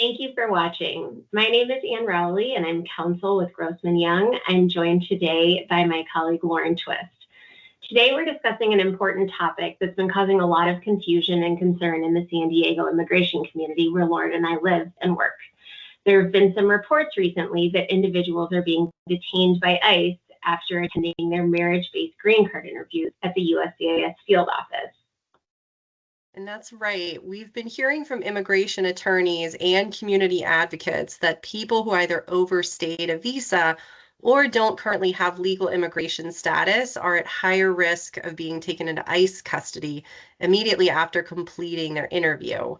Thank you for watching. My name is Ann Rowley, and I'm counsel with Grossman Young. I'm joined today by my colleague, Lauren Twist. Today, we're discussing an important topic that's been causing a lot of confusion and concern in the San Diego immigration community where Lauren and I live and work. There have been some reports recently that individuals are being detained by ICE after attending their marriage-based green card interviews at the USCIS field office. And that's right. We've been hearing from immigration attorneys and community advocates that people who either overstayed a visa or don't currently have legal immigration status are at higher risk of being taken into ICE custody immediately after completing their interview.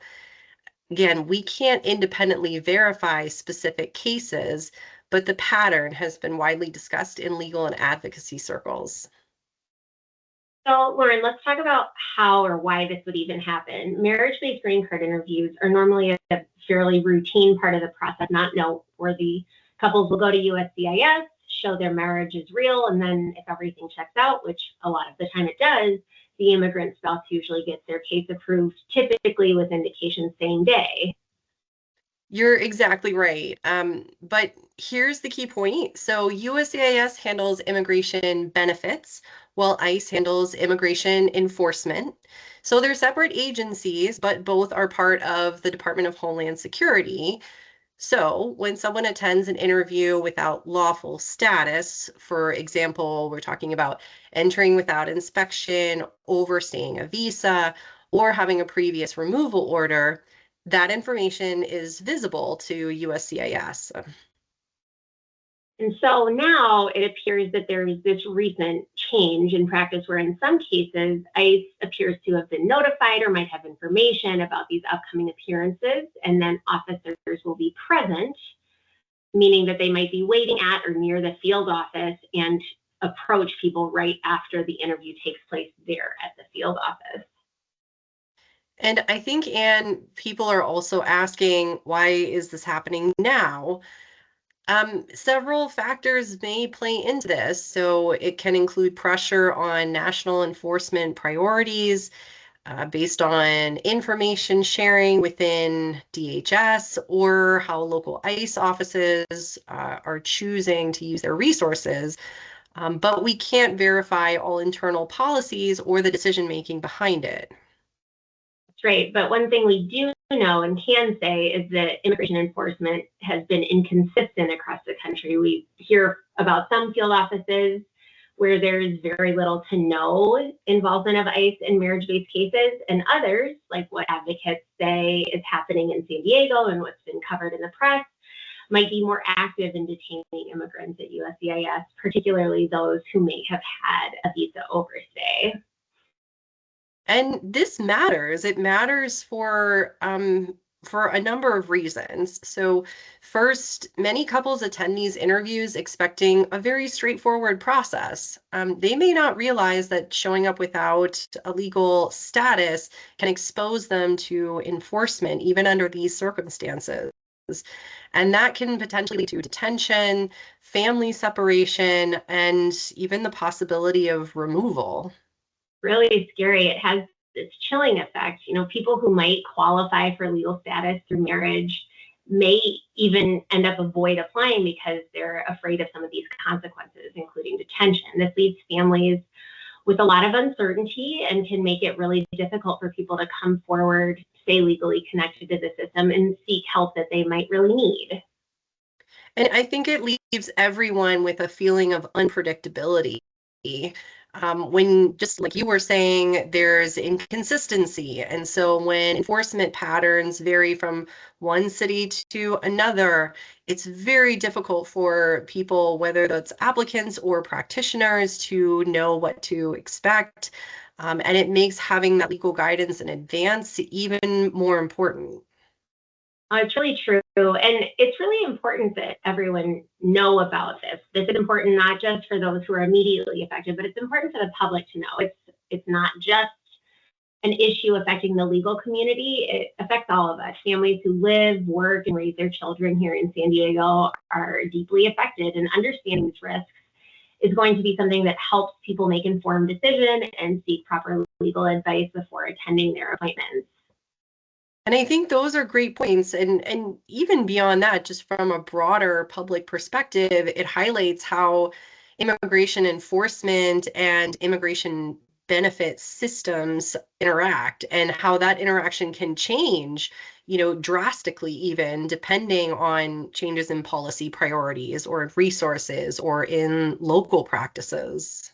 Again, we can't independently verify specific cases, but the pattern has been widely discussed in legal and advocacy circles. So, Lauren, let's talk about how or why this would even happen. Marriage-based green card interviews are normally a fairly routine part of the process, not noteworthy. Couples will go to USCIS, show their marriage is real, and then if everything checks out, which a lot of the time it does, the immigrant spouse usually gets their case approved, typically with indication same day. You're exactly right. But here's the key point. So USCIS handles immigration benefits, while ICE handles immigration enforcement. So they're separate agencies, but both are part of the Department of Homeland Security. So when someone attends an interview without lawful status, for example, we're talking about entering without inspection, overstaying a visa, or having a previous removal order, that information is visible to USCIS. And so now it appears that there's this recent change in practice where in some cases, ICE appears to have been notified or might have information about these upcoming appearances, and then officers will be present, meaning that they might be waiting at or near the field office and approach people right after the interview takes place there at the field office. And I think, Anne, people are also asking, why is this happening now? Several factors may play into this. So it can include pressure on national enforcement priorities based on information sharing within DHS or how local ICE offices are choosing to use their resources. But we can't verify all internal policies or the decision-making behind it. Right, but one thing we do know and can say is that immigration enforcement has been inconsistent across the country. We hear about some field offices where there's very little to no involvement of ICE in marriage-based cases, and others, like what advocates say is happening in San Diego and what's been covered in the press, might be more active in detaining immigrants at USCIS, particularly those who may have had a visa overstay. And this matters. It matters for a number of reasons. So first, many couples attend these interviews expecting a very straightforward process. They may not realize that showing up without a legal status can expose them to enforcement, even under these circumstances. And that can potentially lead to detention, family separation, and even the possibility of removal. Really scary. It has this chilling effect. You know, people who might qualify for legal status through marriage may even end up avoid applying because they're afraid of some of these consequences, including detention. This leaves families with a lot of uncertainty and can make it really difficult for people to come forward, stay legally connected to the system, and seek help that they might really need. And I think it leaves everyone with a feeling of unpredictability. When, just like you were saying, there's inconsistency. And so when enforcement patterns vary from one city to another, it's very difficult for people, whether that's applicants or practitioners, to know what to expect. And it makes having that legal guidance in advance even more important. It's really true. And it's really important that everyone know about this. This is important not just for those who are immediately affected, but it's important for the public to know. It's not just an issue affecting the legal community. It affects all of us. Families who live, work, and raise their children here in San Diego are deeply affected, and understanding these risks is going to be something that helps people make informed decisions and seek proper legal advice before attending their appointments. And I think those are great points. And even beyond that, just from a broader public perspective, it highlights how immigration enforcement and immigration benefit systems interact and how that interaction can change, drastically, even depending on changes in policy priorities or resources or in local practices.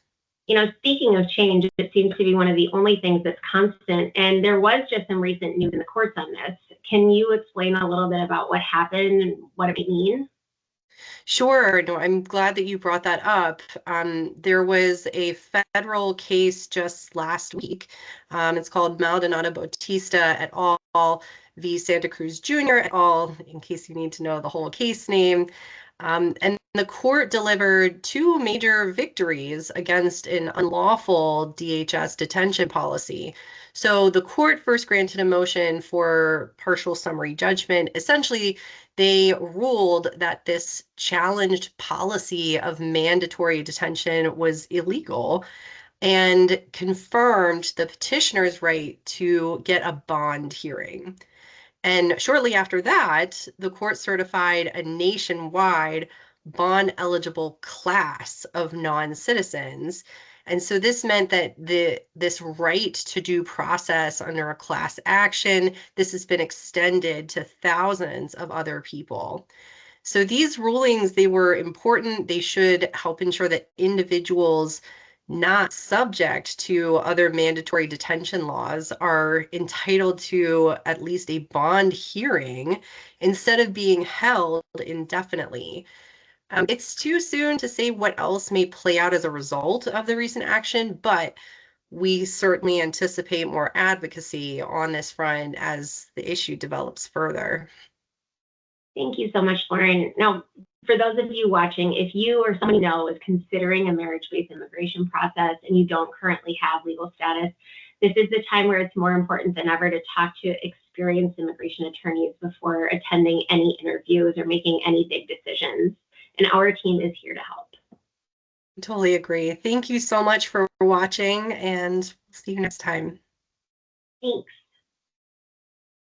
Speaking of change, it seems to be one of the only things that's constant. And there was just some recent news in the courts on this. Can you explain a little bit about what happened and what it means? Sure. No, I'm glad that you brought that up. There was a federal case just last week. It's called Maldonado Bautista et al. V. Santa Cruz Jr. et al., in case you need to know the whole case name. And the court delivered two major victories against an unlawful DHS detention policy. So the court first granted a motion for partial summary judgment. Essentially, they ruled that this challenged policy of mandatory detention was illegal and confirmed the petitioner's right to get a bond hearing. And shortly after that, the court certified a nationwide bond eligible class of non-citizens. And so this meant that this right to due process under a class action, this has been extended to thousands of other people. So these rulings, they were important. They should help ensure that individuals not subject to other mandatory detention laws are entitled to at least a bond hearing instead of being held indefinitely. It's too soon to say what else may play out as a result of the recent action, but we certainly anticipate more advocacy on this front as the issue develops further. Thank you so much, Lauren. Now, for those of you watching, if you or someone you know is considering a marriage-based immigration process and you don't currently have legal status, this is the time where it's more important than ever to talk to experienced immigration attorneys before attending any interviews or making any big decisions. And our team is here to help. Totally agree. Thank you so much for watching, and see you next time. Thanks.